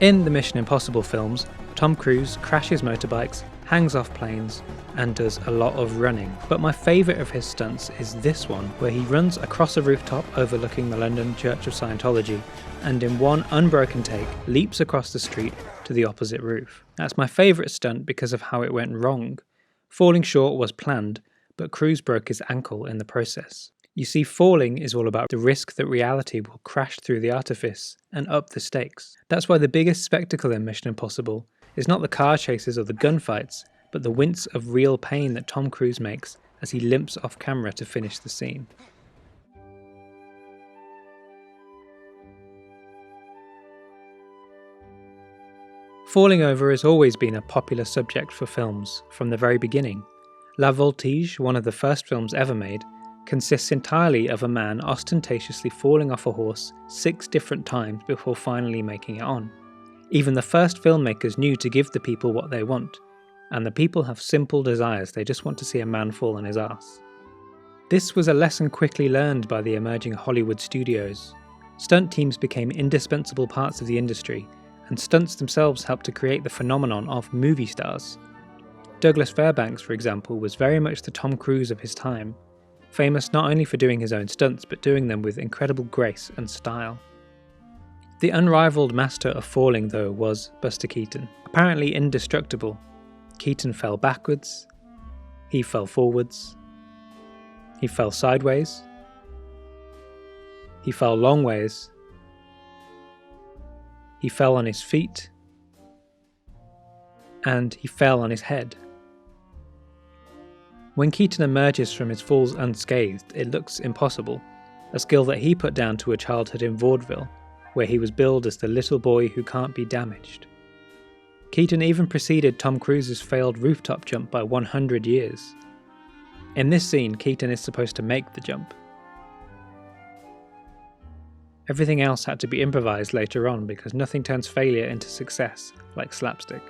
In the Mission Impossible films, Tom Cruise crashes motorbikes, hangs off planes, and does a lot of running. But my favourite of his stunts is this one, where he runs across a rooftop overlooking the London Church of Scientology, and in one unbroken take, leaps across the street to the opposite roof. That's my favourite stunt because of how it went wrong. Falling short was planned, but Cruise broke his ankle in the process. You see, falling is all about the risk that reality will crash through the artifice and up the stakes. That's why the biggest spectacle in Mission Impossible is not the car chases or the gunfights, but the wince of real pain that Tom Cruise makes as he limps off camera to finish the scene. Falling over has always been a popular subject for films from the very beginning. La Voltige, one of the first films ever made, consists entirely of a man ostentatiously falling off a horse 6 different times before finally making it on. Even the first filmmakers knew to give the people what they want, and the people have simple desires, they just want to see a man fall on his ass. This was a lesson quickly learned by the emerging Hollywood studios. Stunt teams became indispensable parts of the industry, and stunts themselves helped to create the phenomenon of movie stars. Douglas Fairbanks, for example, was very much the Tom Cruise of his time, famous not only for doing his own stunts, but doing them with incredible grace and style. The unrivaled master of falling, though, was Buster Keaton. Apparently indestructible, Keaton fell backwards, he fell forwards, he fell sideways, he fell long ways, he fell on his feet, and he fell on his head. When Keaton emerges from his falls unscathed, it looks impossible, a skill that he put down to a childhood in vaudeville, where he was billed as the little boy who can't be damaged. Keaton even preceded Tom Cruise's failed rooftop jump by 100 years. In this scene, Keaton is supposed to make the jump. Everything else had to be improvised later on because nothing turns failure into success like slapstick.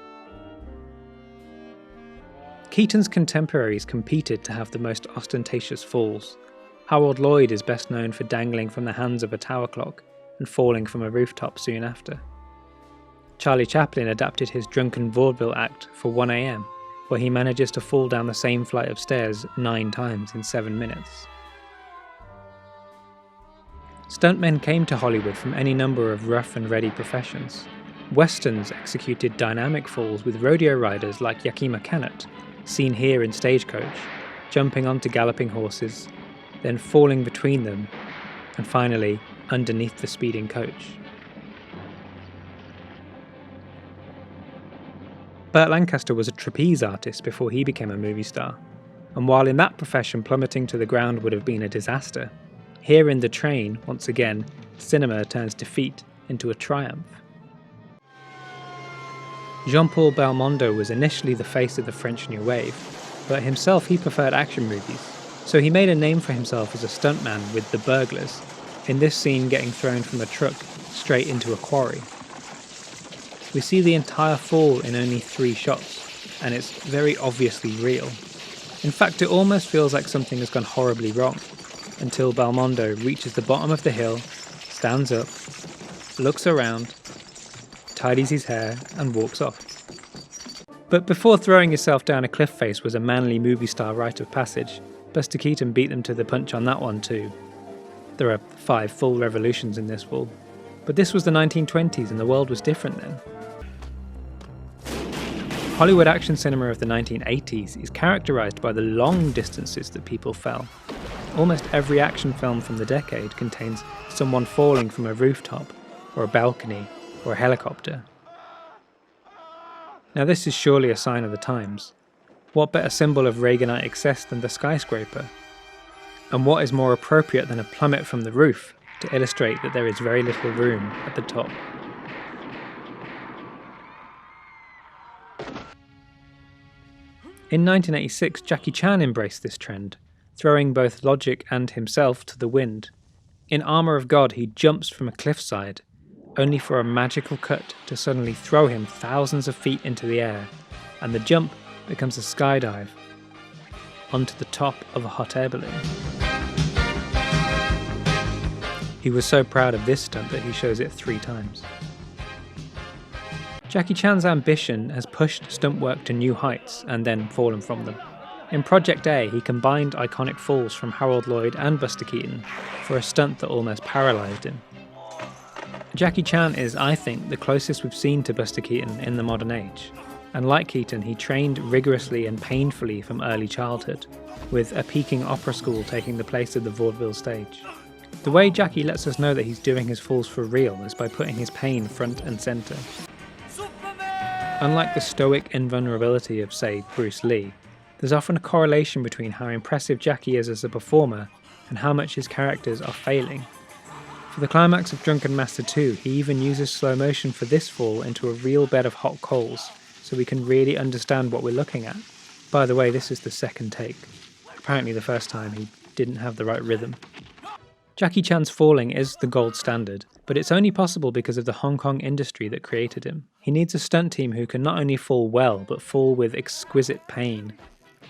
Keaton's contemporaries competed to have the most ostentatious falls. Harold Lloyd is best known for dangling from the hands of a tower clock and falling from a rooftop soon after. Charlie Chaplin adapted his drunken vaudeville act for 1 AM, where he manages to fall down the same flight of stairs 9 times in 7 minutes. Stuntmen came to Hollywood from any number of rough and ready professions. Westerns executed dynamic falls with rodeo riders like Yakima Canutt, seen here in Stagecoach, jumping onto galloping horses, then falling between them, and finally underneath the speeding coach. Burt Lancaster was a trapeze artist before he became a movie star, and while in that profession plummeting to the ground would have been a disaster, here in The Train, once again, cinema turns defeat into a triumph. Jean-Paul Belmondo was initially the face of the French New Wave, but himself he preferred action movies, so he made a name for himself as a stuntman with The Burglars, in this scene getting thrown from a truck straight into a quarry. We see the entire fall in only 3 shots, and it's very obviously real. In fact, it almost feels like something has gone horribly wrong, until Belmondo reaches the bottom of the hill, stands up, looks around, tidies his hair, and walks off. But before throwing yourself down a cliff face was a manly movie star rite of passage, Buster Keaton beat them to the punch on that one too. There are 5 full revolutions in this fall, but this was the 1920s and the world was different then. Hollywood action cinema of the 1980s is characterised by the long distances that people fell. Almost every action film from the decade contains someone falling from a rooftop, or a balcony, or a helicopter. Now this is surely a sign of the times. What better symbol of Reaganite excess than the skyscraper? And what is more appropriate than a plummet from the roof to illustrate that there is very little room at the top? In 1986, Jackie Chan embraced this trend, throwing both logic and himself to the wind. In Armour of God, he jumps from a cliffside, only for a magical cut to suddenly throw him thousands of feet into the air, and the jump becomes a skydive onto the top of a hot air balloon. He was so proud of this stunt that he shows it 3 times. Jackie Chan's ambition has pushed stunt work to new heights and then fallen from them. In Project A, he combined iconic falls from Harold Lloyd and Buster Keaton for a stunt that almost paralysed him. Jackie Chan is, I think, the closest we've seen to Buster Keaton in the modern age. And like Keaton, he trained rigorously and painfully from early childhood, with a Peking opera school taking the place of the vaudeville stage. The way Jackie lets us know that he's doing his falls for real is by putting his pain front and centre. Unlike the stoic invulnerability of, say, Bruce Lee, there's often a correlation between how impressive Jackie is as a performer and how much his characters are failing. For the climax of Drunken Master 2, he even uses slow motion for this fall into a real bed of hot coals, so we can really understand what we're looking at. By the way, this is the second take. Apparently the first time he didn't have the right rhythm. Jackie Chan's falling is the gold standard, but it's only possible because of the Hong Kong industry that created him. He needs a stunt team who can not only fall well, but fall with exquisite pain.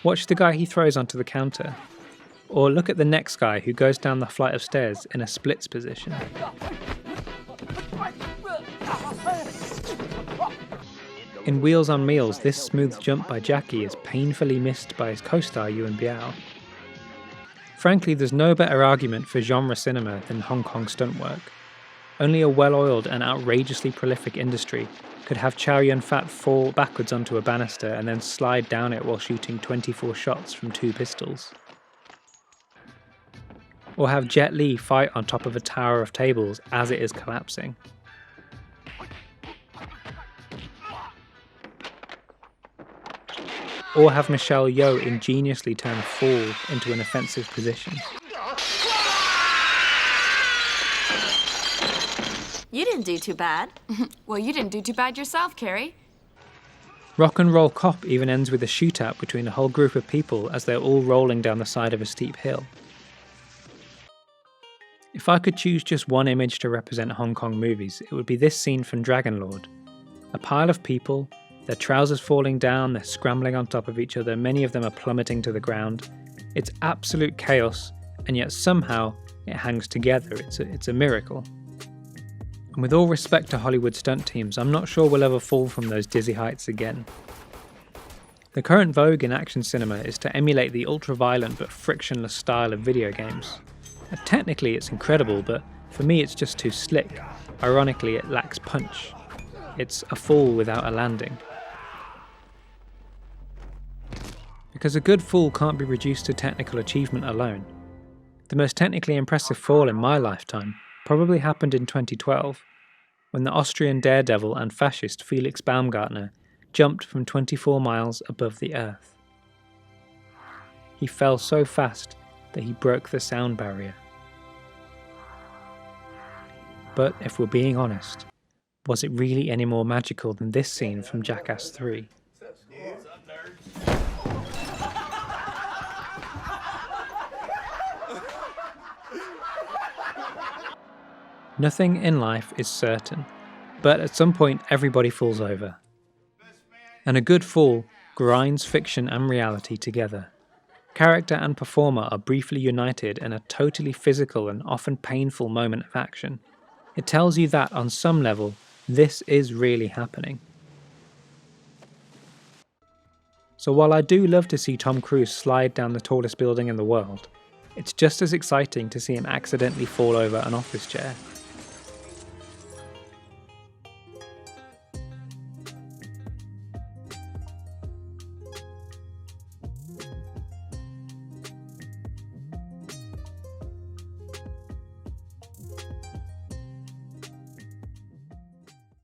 Watch the guy he throws onto the counter. Or look at the next guy who goes down the flight of stairs in a splits position. In Wheels on Meals, this smooth jump by Jackie is painfully missed by his co-star Yuan Biao. Frankly, there's no better argument for genre cinema than Hong Kong stunt work. Only a well-oiled and outrageously prolific industry could have Chow Yun-fat fall backwards onto a banister and then slide down it while shooting 24 shots from 2 pistols. Or have Jet Li fight on top of a tower of tables as it is collapsing. Or have Michelle Yeoh ingeniously turn a fall into an offensive position. You didn't do too bad. Well, you didn't do too bad yourself, Carrie. Rock and Roll Cop even ends with a shootout between a whole group of people as they're all rolling down the side of a steep hill. If I could choose just one image to represent Hong Kong movies, it would be this scene from Dragon Lord. A pile of people, their trousers falling down, they're scrambling on top of each other, many of them are plummeting to the ground. It's absolute chaos, and yet somehow it hangs together. It's a miracle. And with all respect to Hollywood stunt teams, I'm not sure we'll ever fall from those dizzy heights again. The current vogue in action cinema is to emulate the ultra-violent but frictionless style of video games. Technically it's incredible, but for me it's just too slick. Ironically, it lacks punch. It's a fall without a landing. Because a good fall can't be reduced to technical achievement alone. The most technically impressive fall in my lifetime probably happened in 2012, when the Austrian daredevil and fascist Felix Baumgartner jumped from 24 miles above the earth. He fell so fast that he broke the sound barrier. But if we're being honest, was it really any more magical than this scene from Jackass 3? Nothing in life is certain, but at some point everybody falls over. And a good fall grinds fiction and reality together. Character and performer are briefly united in a totally physical and often painful moment of action. It tells you that, on some level, this is really happening. So while I do love to see Tom Cruise slide down the tallest building in the world, it's just as exciting to see him accidentally fall over an office chair.